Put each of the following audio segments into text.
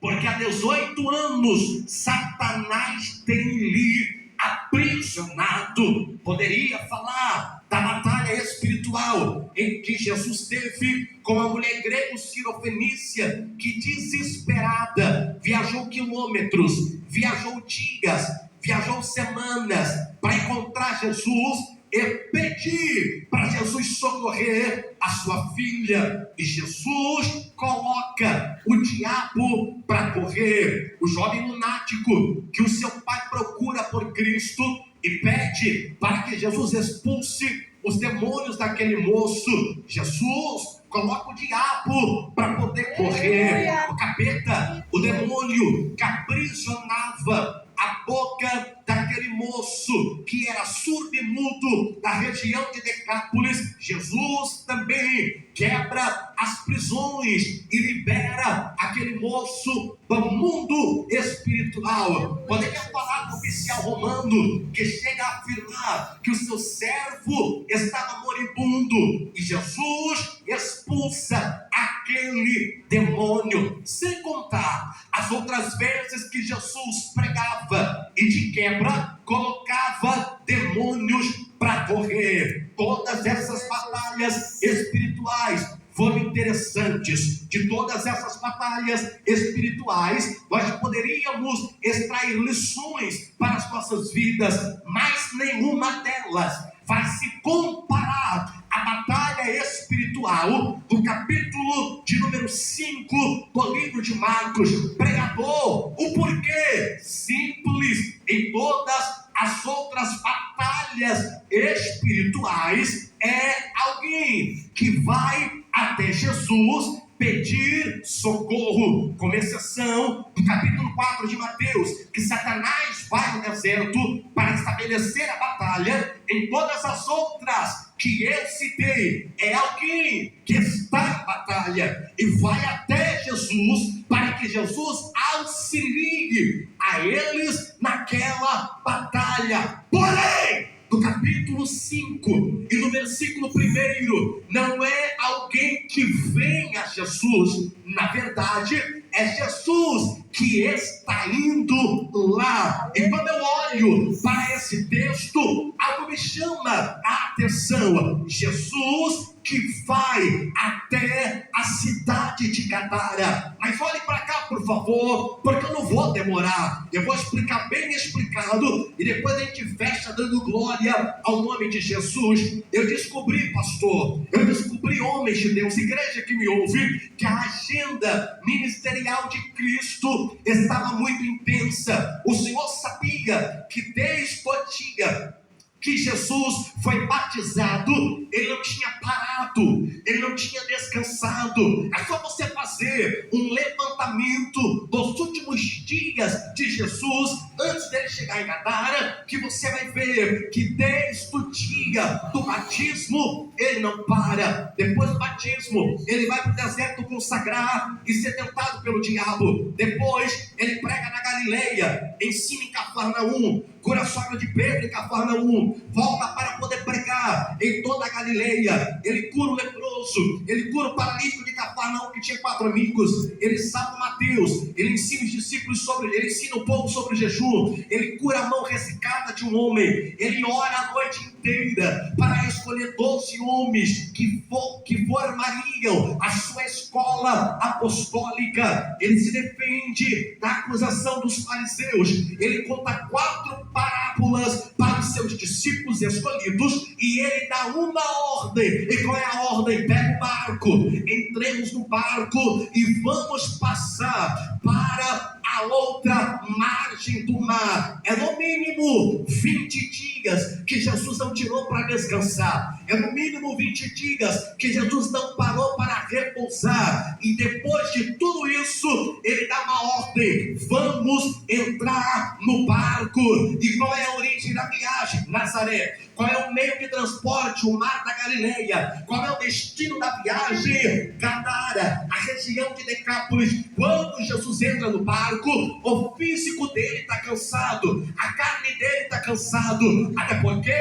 porque há 18 anos Satanás tem lhe aprisionado. Poderia falar da batalha espiritual em que Jesus teve com a mulher grego-sirofenícia, que desesperada viajou quilômetros, viajou dias, viajou semanas para encontrar Jesus e pedir para Jesus socorrer a sua filha. E Jesus coloca o diabo para correr. O jovem lunático que o seu pai procura por Cristo e pede para que Jesus expulse os demônios daquele moço. Jesus coloca o diabo para poder correr. O capeta, o demônio que aprisionava a boca daquele moço que era surdo e mudo da região de Decápolis, Jesus também quebra as prisões e libera aquele moço do mundo espiritual. Poderia falar do oficial romano que chega a afirmar que o seu servo estava moribundo e Jesus expulsa aquele demônio, sem contar as outras vezes que Jesus pregava e de quebra colocava demônios para correr. Todas essas batalhas espirituais foram interessantes. De todas essas batalhas espirituais, nós poderíamos extrair lições para as nossas vidas, mas nenhuma delas vai se comparar à batalha espiritual do capítulo de número 5 do livro de Marcos. Pregador, o porquê? Simples. Em todas as outras batalhas espirituais é alguém que vai até Jesus pedir socorro, com exceção do capítulo 4 de Mateus, que Satanás vai no deserto para estabelecer a batalha. Em todas as outras que eu citei, é alguém que está na batalha e vai até Jesus para que Jesus auxilie a eles naquela batalha. Porém, no capítulo 5 e no versículo 1, não é alguém que vem a Jesus. Na verdade, é Jesus que está indo lá. E quando eu olho para esse texto, algo me chama a atenção. Jesus que vai até a cidade de Gadara. Mas olhe para cá, por favor, porque eu não vou demorar. Eu vou explicar bem explicado e depois a gente fecha dando glória ao nome de Jesus. Eu descobri, pastor, homens de Deus, igreja que me ouve, que a agenda ministerial de Cristo estava muito intensa. O Senhor sabia que desde o dia que Jesus foi batizado, ele não tinha parado, ele não tinha descansado. É só você fazer um levantamento dos últimos dias de Jesus antes dele chegar em Gadara, que você vai ver que desde o dia do batismo ele não para. Depois do batismo ele vai para o deserto consagrar e ser tentado pelo diabo. Depois ele prega na Galileia, ensina em Cafarnaum, cura a sogra de Pedro em Cafarnaum, volta para poder pregar em toda a Galileia. Ele cura o leproso, ele cura o paralítico de Cafarnaum que tinha 4 amigos, ele salva Mateus, ele ensina os discípulos ele ensina o povo sobre o jejum, ele cura a mão ressecada de um homem, ele ora a noite inteira para escolher 12 homens que formariam a sua escola apostólica. Ele se defende da acusação dos fariseus, ele conta 4 parábolas para os seus discípulos escolhidos e ele dá uma ordem. E qual é a ordem? Pega o barco, entremos no barco e vamos passar para a outra margem do mar. É no mínimo 20 dias que Jesus não tirou para descansar. É no mínimo 20 dias que Jesus não parou para repousar. E depois de tudo isso, ele dá uma ordem: vamos entrar no barco. E qual é a origem da viagem? Nazaré? Qual é o meio de transporte? O mar da Galileia. Qual é o destino da viagem? Gadara, a região de Decápolis. Quando Jesus entra no barco, o físico dele está cansado, a carne dele está cansado, até porque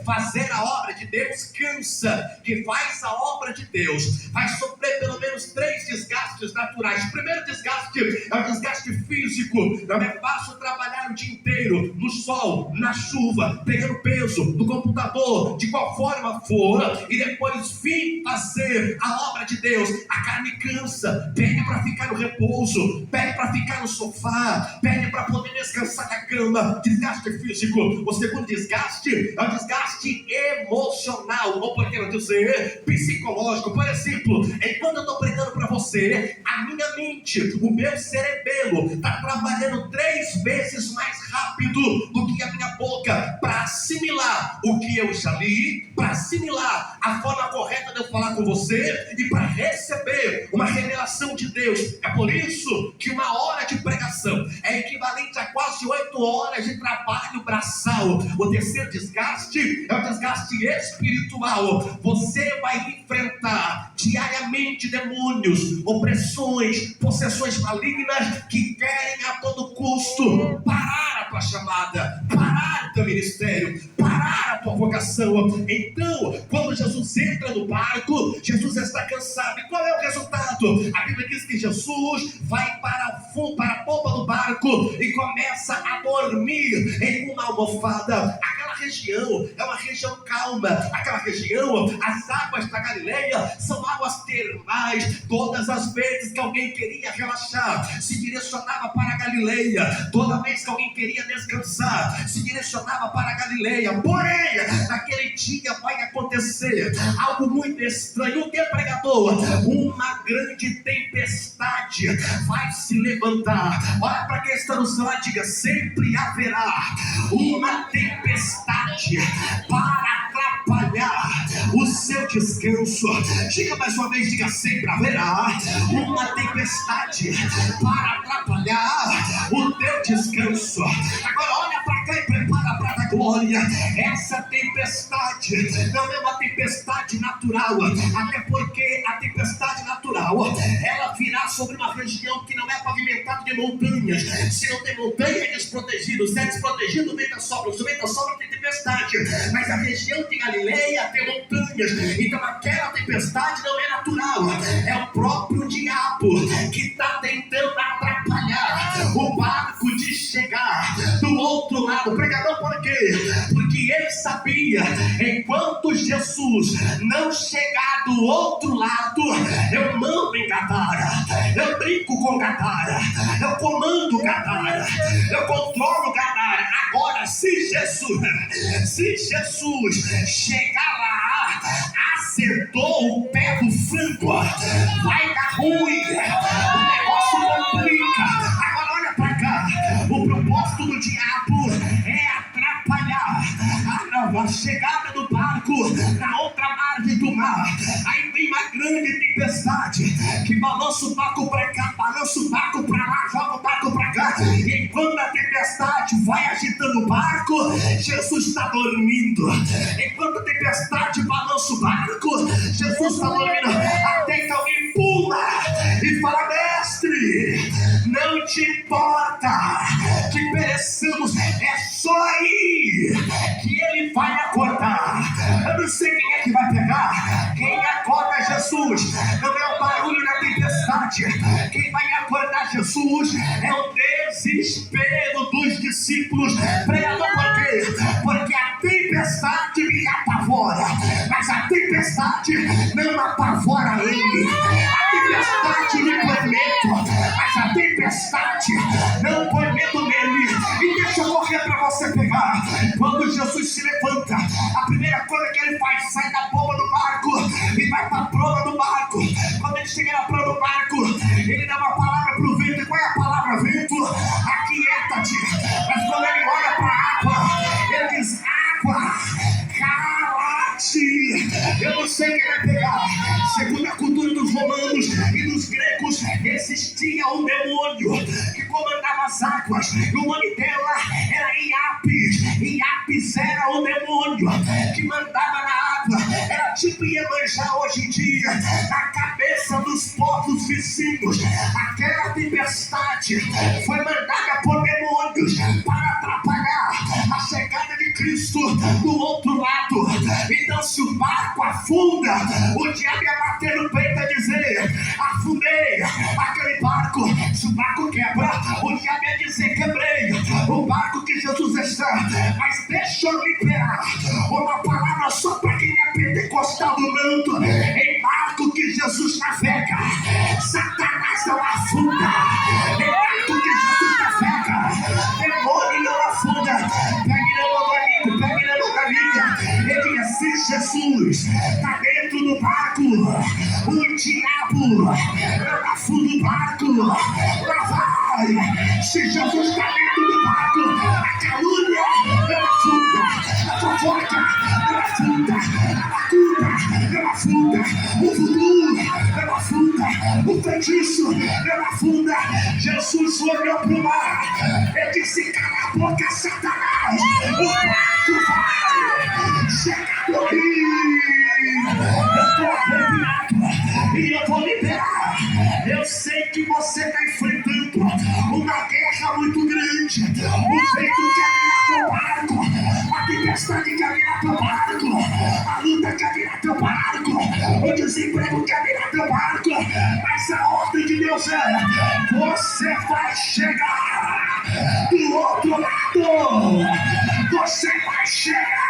fazer a obra de Deus cansa. Quem faz a obra de Deus vai sofrer pelo menos 3 desgastes naturais. O primeiro desgaste é o desgaste físico. Não é fácil trabalhar o dia inteiro no sol, na chuva, pegando peso no computador, de qual forma for, e depois vir fazer a obra de Deus. A carne cansa, pede para ficar no repouso, pede para ficar no sofá, pede para poder descansar na cama. Desgaste físico. O segundo desgaste é o desgaste emocional, ou por que não dizer psicológico. Por exemplo, enquanto eu estou pregando para você, a minha mente, o meu cerebelo está trabalhando 3 vezes mais rápido do que a minha boca para assimilar o que eu já li, para assimilar a forma correta de eu falar com você e para receber uma revelação de Deus. É por isso que 1 hora de pregação é equivalente a quase 8 horas de trabalho braçal. O terceiro desgaste é o desgaste espiritual. Você vai enfrentar diariamente demônios, opressões, possessões malignas que querem a todo custo parar a tua chamada, parar o teu ministério, parar a tua vocação. Então, quando Jesus entra no barco, Jesus está cansado. E qual é o resultado? A Bíblia diz que Jesus vai para a polpa do barco e começa a dormir em uma almofada. Aquela região é uma região calma. Aquela região, as águas da Galileia são águas termais. Todas as vezes que alguém queria relaxar, se direcionava para a Galileia. Toda vez que alguém queria descansar, se direcionava para a Galileia. Porém, naquele dia vai acontecer algo muito estranho. O que, pregador? Uma grande tempestade vai se levantar. Olha para quem está no celular, diga: sempre haverá uma tempestade para atrapalhar o seu descanso. Diga mais uma vez, diga: sempre haverá uma tempestade para atrapalhar o teu descanso. Agora olha para cá e prepara para a glória. Essa tempestade não é uma tempestade natural, até porque a tempestade natural ela virá sobre uma região que não é pavimentada de montanhas. Se não tem montanha, é desprotegido. Se é desprotegido, venta sopra. Se venta sopra, tem tempestade. Mas a região de Galileia tem montanhas. Então aquela tempestade não é natural, é o próprio diabo que está tentando atrapalhar o barco de chegar do outro lado. Pregador, por quê? Porque ele sabia, enquanto Jesus não chegar do outro lado, eu mando em Gadara, eu brinco com Gadara, eu comando Gadara, eu controlo Gadara. Agora, se Jesus chegar lá, acertou o pé do frango, vai dar ruim, o negócio complica. Agora olha pra cá, o propósito do diabo é atrapalhar a chegada do barco na outra margem do mar. Aí vem uma grande tempestade que balança o barco pra cá, balança o barco pra lá, joga o barco pra cá. E enquanto a tempestade vai agitando o barco, Jesus está dormindo. Enquanto a tempestade balança o barco, Jesus está dormindo. Até que alguém pula e fala: mestre, não te importa que pereçamos, é só aí que ele vai acordar. Eu não sei quem é que vai pegar. Quem acorda Jesus não é o barulho da tempestade. Quem vai acordar Jesus é o desespero dos discípulos. Pregador, por quê? Porque a tempestade me apavora, mas a tempestade não apavora ele. A tempestade me põe medo, mas a tempestade não põe medo nele. E deixa eu correr para você pegar. Quando Jesus se levanta, a primeira coisa que ele faz, sai da polpa do barco e vai para a proa do barco. Quando ele chega na proa do barco, ele dá uma palavra para o vento. E qual é a palavra, vento? Aquieta-te. Mas quando ele olha para a água, ele diz: água, cala-te. Eu não sei quem vai pegar. Segundo a cultura dos romanos e dos gregos, existia um demônio que comandava as águas. E o nome dela era Iapis. Iapis Apis era o demônio que mandava na água. Era tipo Iemanjá hoje em dia, na cabeça dos povos vizinhos. Aquela tempestade foi mandada por demônios para atrapalhar a chegada de Cristo do outro lado. Então, se o barco afunda, o diabo ia bater no peito e dizer: afundei aquele barco. Se o barco quebra, o diabo ia dizer: quebrei o barco que Jesus está. Mas deixa eu liberar uma palavra só para quem é pentecostal do manto. Em barco que Jesus navega, Satanás não afunda. Em barco que Jesus navega, demônio não afunda. Pegue na mão do amigo, pegue na mão da amiga e diga: se Jesus está dentro do barco, o diabo não afunda o barco. Lá vai. Se Jesus está dentro do barco, a calúnia não afunda, a fofoca não afunda, a macumba não afunda, o voodoo não afunda, o feitiço não afunda. Jesus olhou para o mar e disse: cala a boca, Satanás, o barco vai chegar no rio. Eu estou arrepiado e eu vou liberar. Eu sei que você está enfrentando uma guerra muito grande. O vento quer virar teu barco, a tempestade quer virar teu barco, a luta quer virar teu barco, o desemprego quer virar teu barco. Mas a ordem de Deus é: você vai chegar do outro lado. Você vai chegar